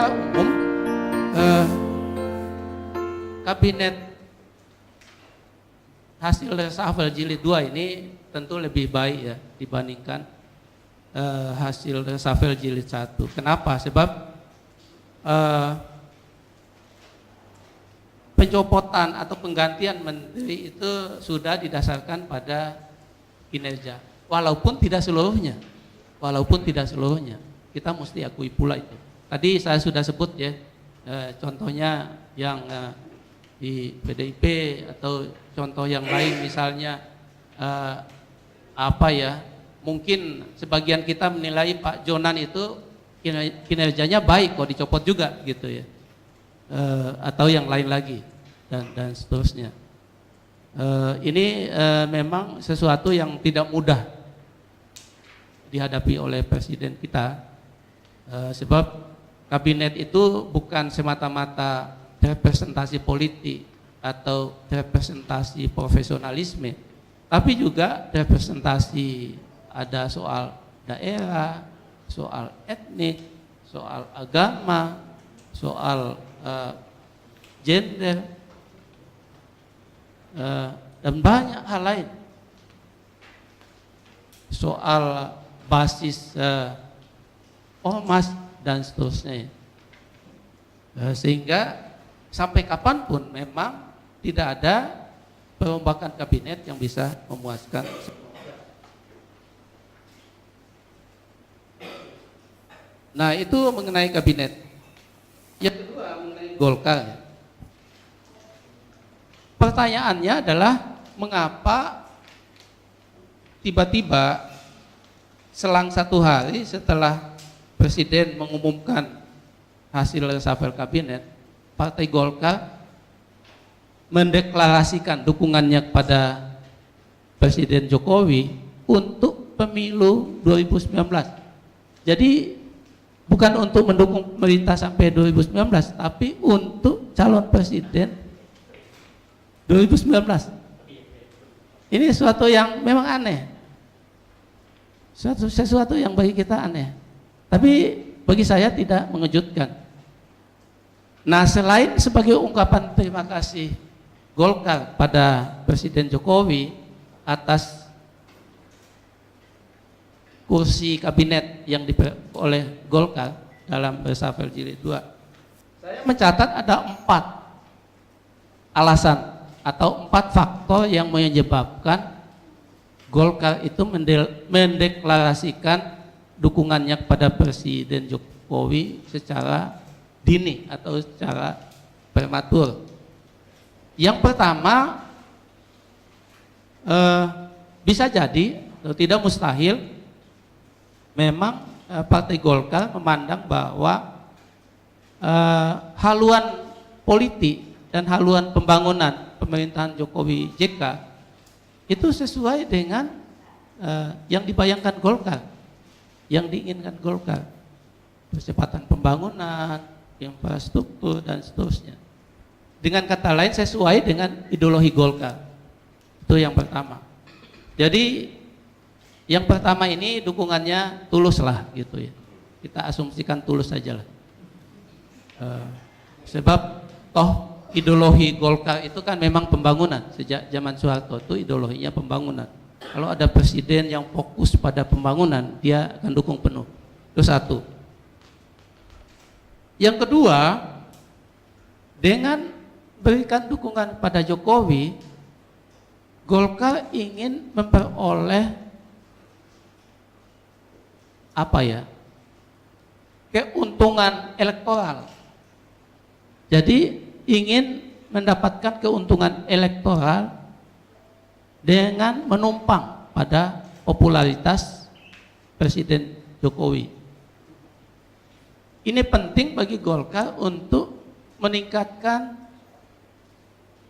secara umum kabinet hasil reshuffle jilid 2 ini tentu lebih baik ya dibandingkan hasil reshuffle jilid 1. Kenapa? Sebab pencopotan atau penggantian menteri itu sudah didasarkan pada kinerja, walaupun tidak seluruhnya. Kita mesti akui pula itu. Tadi saya sudah sebut ya, contohnya yang di PDIP atau contoh yang lain misalnya mungkin sebagian kita menilai Pak Jonan itu kinerjanya baik kok dicopot juga gitu ya, atau yang lain lagi dan seterusnya. Ini memang sesuatu yang tidak mudah dihadapi oleh presiden kita, sebab kabinet itu bukan semata-mata representasi politik atau representasi profesionalisme, tapi juga representasi ada soal daerah, soal etnik, soal agama, soal gender, dan banyak hal lain, soal basis ormas dan seterusnya, sehingga sampai kapanpun memang tidak ada perombakan kabinet yang bisa memuaskan. Nah, itu mengenai kabinet. Yang kedua mengenai Golkar. Pertanyaannya adalah mengapa tiba-tiba selang 1 hari setelah presiden mengumumkan hasil reshuffle kabinet, Partai Golkar mendeklarasikan dukungannya kepada Presiden Jokowi untuk pemilu 2019. Jadi bukan untuk mendukung pemerintah sampai 2019, tapi untuk calon presiden 2019. Ini sesuatu yang memang aneh. Sesuatu yang bagi kita aneh, tapi bagi saya tidak mengejutkan. Nah, selain sebagai ungkapan terima kasih Golkar pada Presiden Jokowi atas kursi kabinet yang diperoleh oleh Golkar dalam reshuffle jilid 2, saya mencatat ada 4 alasan atau 4 faktor yang menyebabkan Golkar itu mendeklarasikan dukungannya kepada Presiden Jokowi secara dini atau secara prematur. Yang pertama, bisa jadi atau tidak mustahil memang Partai Golkar memandang bahwa haluan politik dan haluan pembangunan pemerintahan Jokowi JK itu sesuai dengan yang dibayangkan Golkar, yang diinginkan Golkar, percepatan pembangunan, infrastruktur dan seterusnya. Dengan kata lain sesuai dengan ideologi Golkar. Itu yang pertama. Jadi yang pertama ini dukungannya tulus lah gitu ya. Kita asumsikan tulus saja lah. Sebab toh ideologi Golkar itu kan memang pembangunan. Sejak zaman Soeharto itu ideologinya pembangunan. Kalau ada presiden yang fokus pada pembangunan, dia akan dukung penuh. Itu satu. Yang kedua, dengan berikan dukungan pada Jokowi, Golkar ingin memperoleh keuntungan elektoral. Jadi ingin mendapatkan keuntungan elektoral dengan menumpang pada popularitas Presiden Jokowi. Ini penting bagi Golkar untuk meningkatkan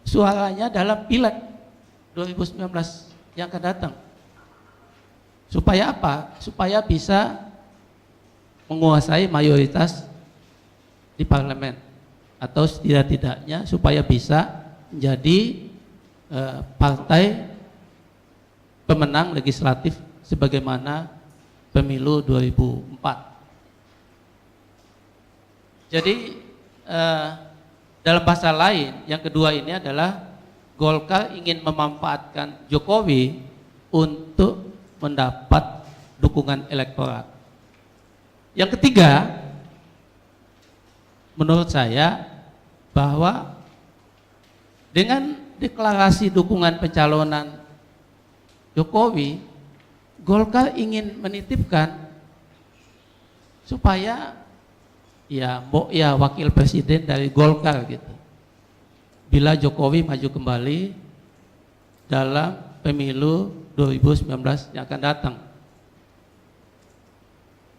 suaranya dalam Pileg 2019 yang akan datang. Supaya apa? Supaya bisa menguasai mayoritas di parlemen, atau setidak-tidaknya supaya bisa menjadi partai pemenang legislatif sebagaimana pemilu 2004. Jadi dalam bahasa lain, yang kedua ini adalah Golkar ingin memanfaatkan Jokowi untuk mendapat dukungan elektoral. Yang ketiga, menurut saya bahwa dengan deklarasi dukungan pencalonan Jokowi, Golkar ingin menitipkan supaya ya wakil presiden dari Golkar gitu. Bila Jokowi maju kembali dalam pemilu 2019 yang akan datang.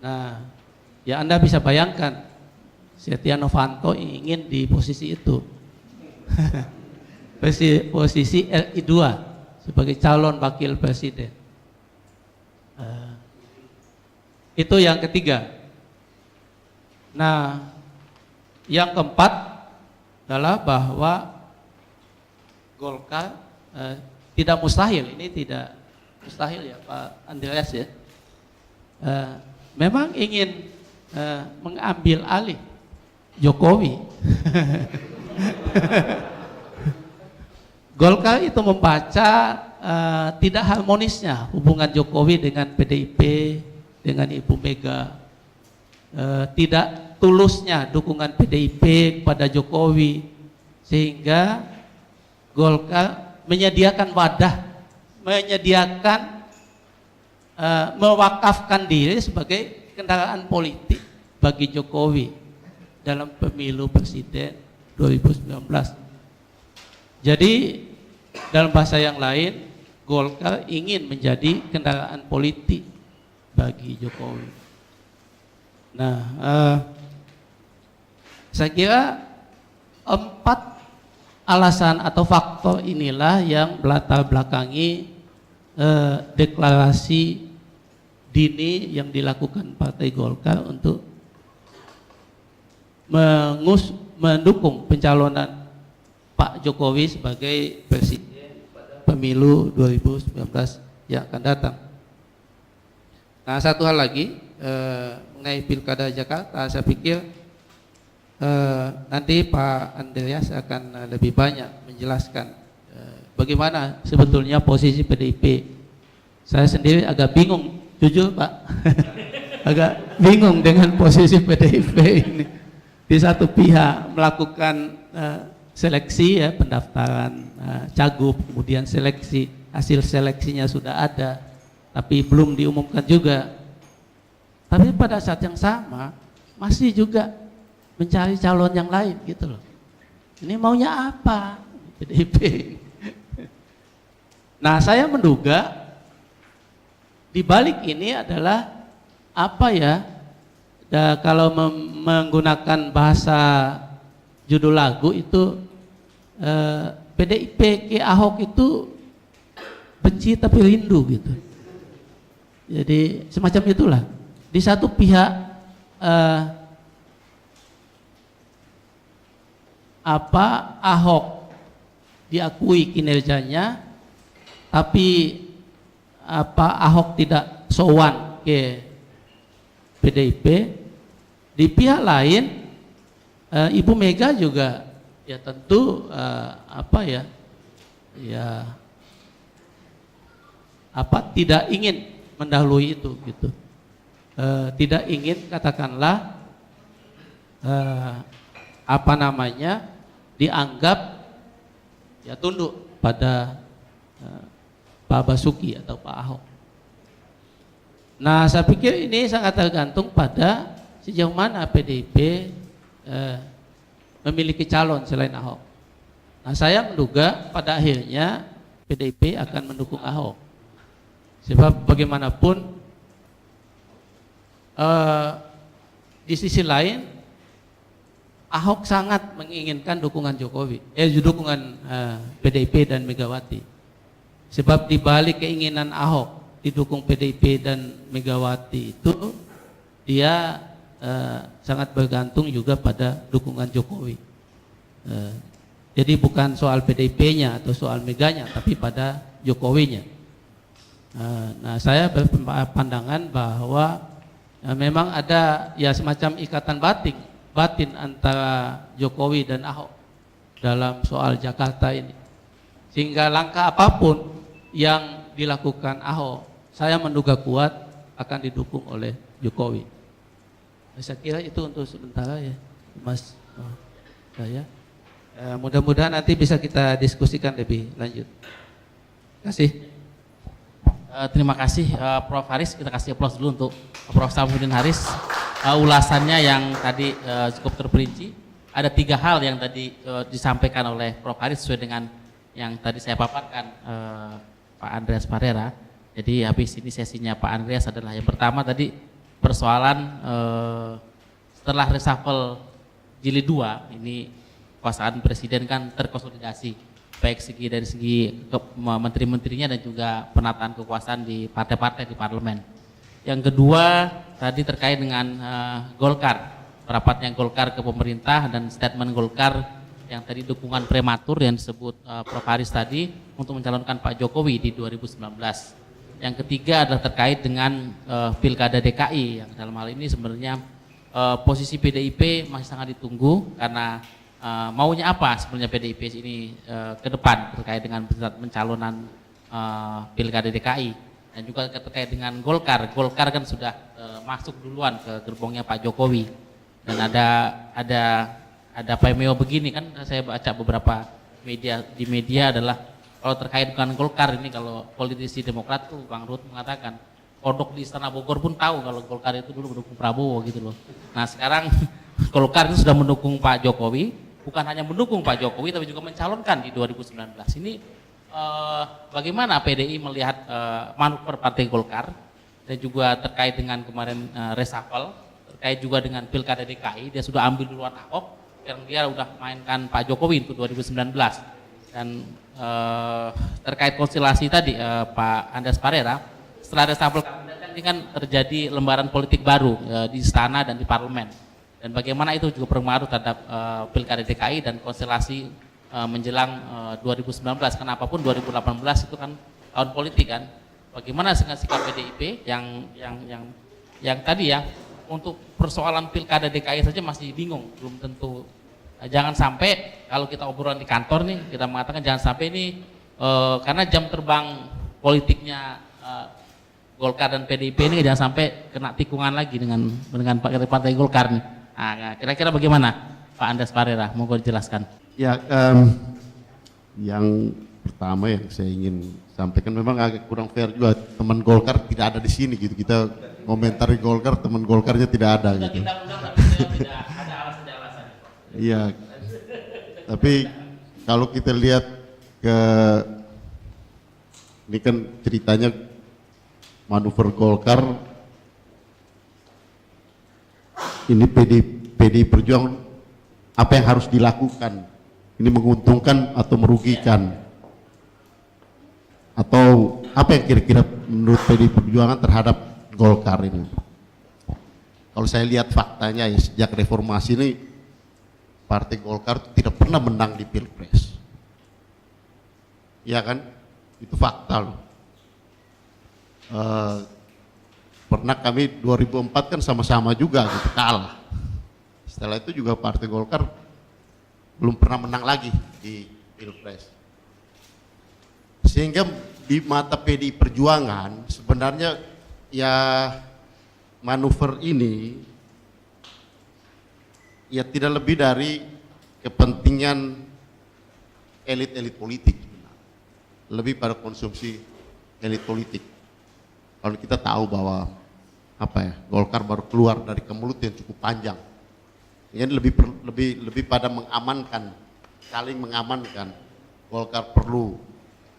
Nah, ya Anda bisa bayangkan Setia Novanto ingin di posisi itu. Posisi RI2 sebagai calon wakil presiden. Itu yang ketiga. Nah, yang keempat adalah bahwa Golkar tidak mustahil, ini tidak mustahil ya Pak Andreas ya, memang ingin mengambil alih Jokowi. Golkar itu membaca tidak harmonisnya hubungan Jokowi dengan PDIP, dengan Ibu Mega, tidak tulusnya dukungan PDIP kepada Jokowi, sehingga Golkar menyediakan wadah, mewakafkan diri sebagai kendaraan politik bagi Jokowi dalam pemilu presiden 2019. Jadi dalam bahasa yang lain, Golkar ingin menjadi kendaraan politik bagi Jokowi. Nah, saya kira 4 alasan atau faktor inilah yang melatar belakangi deklarasi dini yang dilakukan Partai Golkar untuk mendukung pencalonan Pak Jokowi sebagai presiden pada pemilu 2019 yang akan datang. Nah, satu hal lagi mengenai Pilkada Jakarta, saya pikir nanti Pak Andreas akan lebih banyak menjelaskan bagaimana sebetulnya posisi PDIP. Saya sendiri agak bingung, jujur Pak, agak bingung dengan posisi PDIP ini. Di satu pihak melakukan seleksi ya, pendaftaran cagup, kemudian seleksi, hasil seleksinya sudah ada, tapi belum diumumkan juga. Tapi pada saat yang sama masih juga mencari calon yang lain gitu loh. Ini maunya apa PDIP? Nah, saya menduga di balik ini adalah apa ya? Kalau menggunakan bahasa judul lagu itu PDIP ke Ahok itu benci tapi rindu gitu. Jadi semacam itulah. Di satu pihak Ahok diakui kinerjanya, tapi Ahok tidak sowan ke PDIP. Di pihak lain Ibu Mega juga ya tentu tidak ingin mendahului itu gitu. Tidak ingin katakanlah dianggap ya tunduk pada Pak Basuki atau Pak Ahok. Nah, saya pikir ini sangat tergantung pada sejauh mana PDIP memiliki calon selain Ahok. Nah, saya menduga pada akhirnya PDIP akan mendukung Ahok. Sebab bagaimanapun di sisi lain Ahok sangat menginginkan dukungan Jokowi, dukungan PDIP dan Megawati. Sebab di balik keinginan Ahok didukung PDIP dan Megawati itu, dia sangat bergantung juga pada dukungan Jokowi. Jadi bukan soal PDIP-nya atau soal Meganya, tapi pada Jokowinya. Nah, saya berpandangan bahwa memang ada ya semacam ikatan batin batin antara Jokowi dan Ahok dalam soal Jakarta ini. Sehingga langkah apapun yang dilakukan Ahok, saya menduga kuat akan didukung oleh Jokowi. Saya kira itu untuk sementara ya, Mas. Saya mudah-mudahan nanti bisa kita diskusikan lebih lanjut. Terima kasih. Terima kasih Prof. Haris. Kita kasih aplaus dulu untuk Prof. Samsudin Haris. Ulasannya yang tadi cukup terperinci. Ada 3 hal yang tadi disampaikan oleh Prof. Haris sesuai dengan yang tadi saya paparkan Pak Andreas Parera. Jadi habis ini sesinya Pak Andreas adalah yang pertama tadi persoalan setelah reshuffle jilid 2 ini kekuasaan presiden kan terkonsolidasi baik dari segi menteri-menterinya dan juga penataan kekuasaan di partai-partai di parlemen. Yang kedua tadi terkait dengan Golkar, rapatnya Golkar ke pemerintah dan statement Golkar yang tadi dukungan prematur yang disebut Prof. Haris tadi untuk mencalonkan Pak Jokowi di 2019. Yang ketiga adalah terkait dengan Pilkada DKI yang dalam hal ini sebenarnya posisi PDIP masih sangat ditunggu karena maunya apa sebenarnya PDIP ini ke depan terkait dengan pencalonan Pilkada DKI dan juga terkait dengan Golkar. Golkar kan sudah masuk duluan ke gerbongnya Pak Jokowi dan ada pemeo begini kan saya baca beberapa media adalah kalau terkait dengan Golkar ini, kalau politisi Demokrat tuh Bang Ruth mengatakan kodok di Istana Bogor pun tahu kalau Golkar itu dulu mendukung Prabowo gitu loh. Nah sekarang Golkar itu sudah mendukung Pak Jokowi, bukan hanya mendukung Pak Jokowi tapi juga mencalonkan di 2019. Ini bagaimana PDI melihat manuver Partai Golkar dan juga terkait dengan kemarin reshuffle, terkait juga dengan Pilkada DKI, dia sudah ambil duluan Ahok, yang dia udah mainkan Pak Jokowi untuk 2019. Dan terkait konstelasi tadi Pak Andreas Parera, setelah reshuffle kabinet ini kan terjadi lembaran politik baru di istana dan di parlemen, dan bagaimana itu juga berpengaruh terhadap Pilkada DKI dan konstelasi menjelang 2019. Kenapa pun 2018 itu kan tahun politik kan. Bagaimana dengan sikap PDIP yang tadi ya untuk persoalan Pilkada DKI saja masih bingung, belum tentu. Jangan sampai kalau kita obrolan di kantor nih kita mengatakan jangan sampai ini karena jam terbang politiknya Golkar dan PDIP ini jangan sampai kena tikungan lagi dengan partai Golkar nih. Nah, kira-kira bagaimana Pak Andreas Parera? Mohon dijelaskan. Ya, yang pertama yang saya ingin sampaikan memang agak kurang fair juga teman Golkar tidak ada di sini gitu. Kita komentari Golkar, teman Golkarnya tidak ada gitu. Kita undang tapi tidak ada alasan-alasan. Iya, tapi kalau kita lihat ke ini kan ceritanya manuver Golkar ini PD Perjuangan apa yang harus dilakukan, ini menguntungkan atau merugikan, atau apa yang kira-kira menurut PD Perjuangan terhadap Golkar ini. Kalau saya lihat faktanya ya sejak reformasi ini Partai Golkar tidak pernah menang di Pilpres. Ya kan? Itu fakta loh. Pernah kami 2004 kan sama-sama juga gitu, kalah. Setelah itu juga Partai Golkar belum pernah menang lagi di Pilpres. Sehingga di mata PDI Perjuangan sebenarnya ya manuver ini ya tidak lebih dari kepentingan elit-elit politik, lebih pada konsumsi elit politik. Kalau kita tahu bahwa Golkar baru keluar dari kemelut yang cukup panjang, ini lebih pada mengamankan, saling mengamankan. Golkar perlu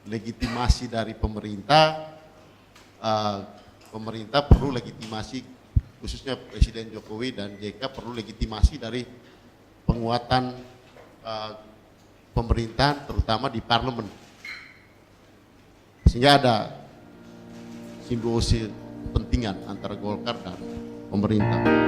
legitimasi dari pemerintah, pemerintah perlu legitimasi, khususnya Presiden Jokowi dan JK perlu legitimasi dari penguatan pemerintahan terutama di parlemen, sehingga ada simbiosis kepentingan antara Golkar dan pemerintah.